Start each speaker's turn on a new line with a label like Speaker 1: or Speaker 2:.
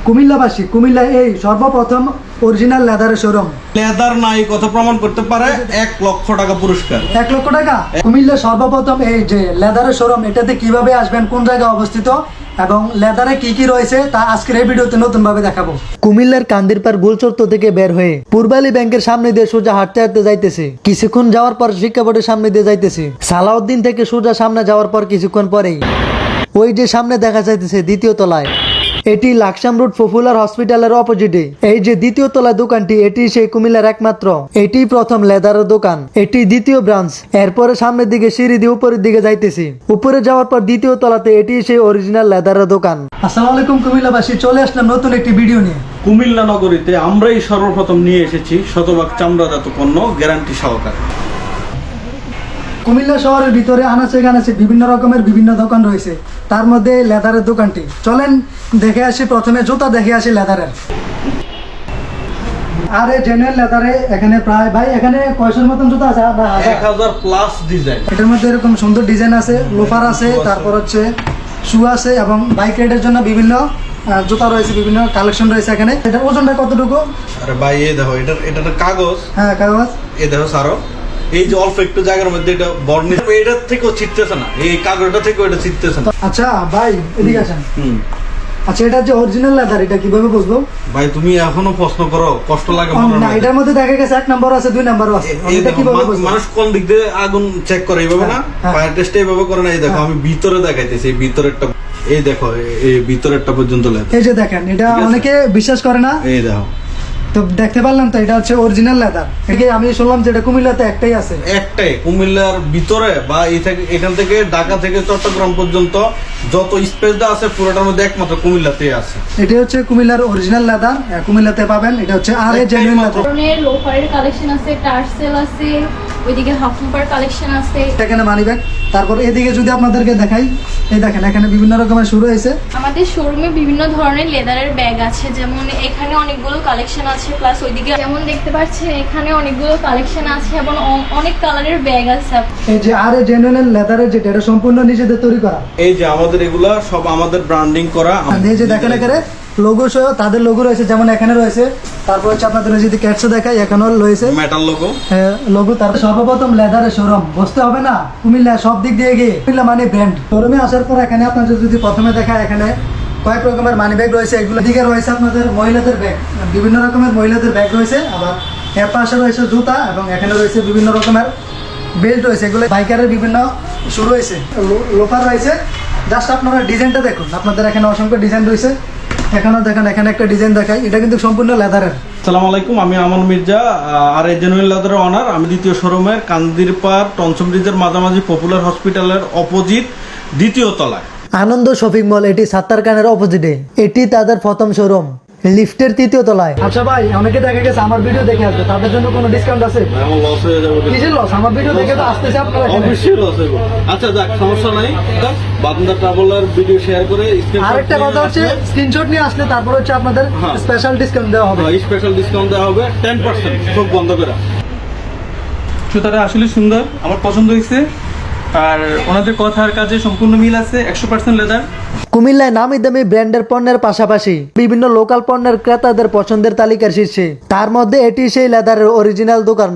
Speaker 1: কুমিল্লাবাসী, কুমিল্লা এই সর্বপ্রথম অরিজিনাল লেদারের শোরুম।
Speaker 2: লেদার নাই কথা প্রমাণ করতে পারে 1,00,000 টাকা পুরস্কার।
Speaker 1: 1,00,000 টাকা? কুমিল্লা সর্বপ্রথম এই যে লেদারের শোরুম, এটাতে কিভাবে আসবেন, কোন জায়গায় অবস্থিত এবং লেদারে কি কি রয়েছে তা আজকের এই ভিডিওতে নতুন ভাবে দেখাবো। কুমিল্লার কান্দিরপাড় গোলচত্বর থেকে বের হয়ে পূর্বালী ব্যাংকের সামনে দিয়ে সোজা হাঁটতে হাঁটতে যাইতেছে। কিছুক্ষণ যাওয়ার পর শিক্ষা বোর্ডের সামনে দিয়ে যাইতেছে। সালাউদ্দিন থেকে সোজা সামনে যাওয়ার পর কিছুক্ষণ পরেই ওই যে সামনে দেখা যাইতেছে দ্বিতীয় তলায়, এটি লাকসাম রোড পপুলার হসপিটালের অপোজিটে এই যে দ্বিতীয় তলায় দোকানটি, এটি সেই কুমিল্লার একমাত্র, এটি প্রথম লেদারের দোকান, এটি দ্বিতীয় ব্রাঞ্চ। এরপরে সামনের দিকে সিঁড়ি দিয়ে উপরের দিকে যাইতেছি। উপরে যাওয়ার পর দ্বিতীয় তলাতে এটি সেই অরিজিনাল লেদারের দোকান। আসসালামু আলাইকুম কুমিল্লাবাসী, চলে আসলাম নতুন একটি ভিডিও নিয়ে।
Speaker 2: কুমিল্লা নগরীতে আমরাই সর্বপ্রথম নিয়ে এসেছি শতভাগ চামড়াজাত পণ্য গ্যারান্টি সহকারে।
Speaker 1: কুমিল্লা শহরের ভিতরে আনাচে কানাচে বিভিন্ন রকমের বিভিন্ন দোকান রয়েছে, তার মধ্যে লেদারের দোকানটি। চলেন দেখে আসি, প্রথমে জুতা দেখে আসি লেদারের। আর এই জেনুইন লেদারে এখানে প্রায় ভাই এখানে কয়শোর মতন জুতা আছে?
Speaker 2: 1000 প্লাস ডিজাইন।
Speaker 1: এটার মধ্যে এরকম সুন্দর ডিজাইন আছে, লোফার আছে, তারপর হচ্ছে শু আছে এবং বাইক রাইডের জন্য বিভিন্ন জুতা রয়েছে, বিভিন্ন কালেকশন রয়েছে এখানে। এটার ওজনটা কতটুকু?
Speaker 2: আরে ভাই এই দেখো, এটা কাগজ।
Speaker 1: হ্যাঁ কাগজ।
Speaker 2: এই দেখো সারো, এই যে অল্প একটু জায়গার মধ্যে এটা বর্ণিত, এটার থেকেও ছিটতেছে না, এই কাগজটা থেকে ওটা ছিটতেছে না।
Speaker 1: আচ্ছা ভাই এদিকে আসেন। আচ্ছা এটা যে অরিজিনাল লেদার, এটা কিভাবে বুঝবো?
Speaker 2: ভাই তুমি এখনো প্রশ্ন করো, কষ্ট লাগে
Speaker 1: না, এটার মধ্যে দেখা গেছে 1 নম্বর আছে, 2 নম্বর আছে। এটা কিভাবে বুঝবো?
Speaker 2: মানুষ কোন দিক দিয়ে আগুন চেক করে এইভাবে না, ফায়ার টেস্ট এইভাবে করে না। এই দেখো আমি ভিতরে দেখাইতেছি, এই ভিতরেরটা, এই দেখো এই ভিতরেরটা পর্যন্ত লেদার।
Speaker 1: এই যে দেখেন, এটা অনেকে বিশ্বাস করে না,
Speaker 2: এই দেখো
Speaker 1: তো দেখতে পারলাম তো এটা হচ্ছে অরিজিনাল লেদার। আমি শুনলাম যে এটা কুমিল্লাতে একটাই আছে।
Speaker 2: একটাই কুমিল্লার ভিতরে বা এখান থেকে ঢাকা থেকে চট্টগ্রাম পর্যন্ত যত স্পেসটা আছে পুরোটার মধ্যে একমাত্র কুমিল্লাতেই আছে।
Speaker 1: এটা হচ্ছে কুমিল্লার অরিজিনাল লেদার, কুমিল্লাতে পাবেন। এটা হচ্ছে আর এ জেনুইন লেদার।
Speaker 3: ধরনের লোফারের কালেকশন আছে, টার্সেল আছে, ওইদিকে হাফ মুপার কালেকশন আছে।
Speaker 1: এখানে মানি ব্যাগ। তারপর এদিকে যদি আপনাদেরকে দেখাই, এই দেখেন এখানে বিভিন্ন রকমের শুরু হয়েছে।
Speaker 3: আমাদের শোরুমে বিভিন্ন ধরনের লেদারের ব্যাগ আছে, যেমন এখানে অনেকগুলো কালেকশন আছে, প্লাস ওইদিকে যেমন দেখতে পাচ্ছেন এখানে অনেকগুলো কালেকশন আছে এবং অনেক কালারের ব্যাগ আছে।
Speaker 1: এই যে আর এ জেনুইন লেদারের যেটা, এটা সম্পূর্ণ নিজেদের তৈরি করা।
Speaker 2: এই যে আমাদের এগুলা সব আমাদের ব্র্যান্ডিং করা।
Speaker 1: এই যে দেখেন এখানে লোগো সহ তাদের লোগো রয়েছে, যেমন এখানে রয়েছে। তারপর হচ্ছে আপনাদের যদি ক্যাটসে দেখাই, এখানেও রয়েছে
Speaker 2: মেটাল লোগো,
Speaker 1: লোগো। তারপর সর্বপ্রথম লেদারের শোরুম, বুঝতে হবে না কুমিল্লা সব দিক দিয়ে গিয়ে কুমিল্লা মানে ব্র্যান্ড। শোরুমে আসার পর এখানে আপনাদের যদি প্রথমে দেখায়, এখানে কয়েক রকমের মানি ব্যাগ রয়েছে। এগুলো দিকে রয়েছে আপনাদের মহিলাদের ব্যাগ, বিভিন্ন রকমের মহিলাদের ব্যাগ রয়েছে। আবার এর পাশে রয়েছে জুতা এবং এখানে রয়েছে বিভিন্ন রকমের বেল্ট রয়েছে। এগুলো বাইকারের বিভিন্ন শুরু হয়েছে, লোফার রয়েছে। জাস্ট আপনারা ডিজাইনটা দেখুন, আপনাদের এখানে অসংখ্য ডিজাইন রয়েছে। এখানেও দেখেন, এখানে একটা ডিজাইন দেখাই, এটা কিন্তু সম্পূর্ণ লেদারের।
Speaker 2: আসসালামু আলাইকুম, আমি আমান মির্জা, আর এই জেনুইন লেদারের অনার। আমি দ্বিতীয় শোরুমের কান্দিরপাড় টনসন ব্রিজের মাঝামাঝি পপুলার হসপিটালের অপোজিট দ্বিতীয় তলায়
Speaker 1: আনন্দ শপিং মল, এটি সাত্তার খানের অপোজিটে। এটি তাদের প্রথম শোরুম, লিফটের 3য় তলায়। আচ্ছা ভাই, অনেকে দেখা গেছে আমার ভিডিও দেখে আসবে, তাদের জন্য কোনো ডিসকাউন্ট আছে?
Speaker 2: আমার লস হয়ে যাবে।
Speaker 1: কিসের লস? আমার ভিডিও দেখে তো আসতেছে আপনারা।
Speaker 2: অবশ্যই লস হবে। আচ্ছা যাক, সমস্যা নাই। বান্দা ট্রাভেলার ভিডিও শেয়ার করে
Speaker 1: আরেকটা কথা হচ্ছে, স্ক্রিনশট নিয়ে আসলে তারপর হচ্ছে আপনাদের স্পেশাল ডিসকাউন্ট দেওয়া হবে।
Speaker 2: স্পেশাল ডিসকাউন্ট দেওয়া হবে 10%, সব বন্ধ করে।
Speaker 4: জুতাটা আসলে সুন্দর, আমার পছন্দ হয়েছে। আর ওনাদের কথার কাজে সম্পূর্ণ মিল আছে, 100% লেদার।
Speaker 1: কুমিল্লায় নামি দামি ব্র্যান্ডের পণ্যের পাশাপাশি বিভিন্ন লোকাল পণ্যের ক্রেতাদের পছন্দের তালিকার শীর্ষে। তার মধ্যে এটি সেই লেদারের অরিজিনাল দোকান।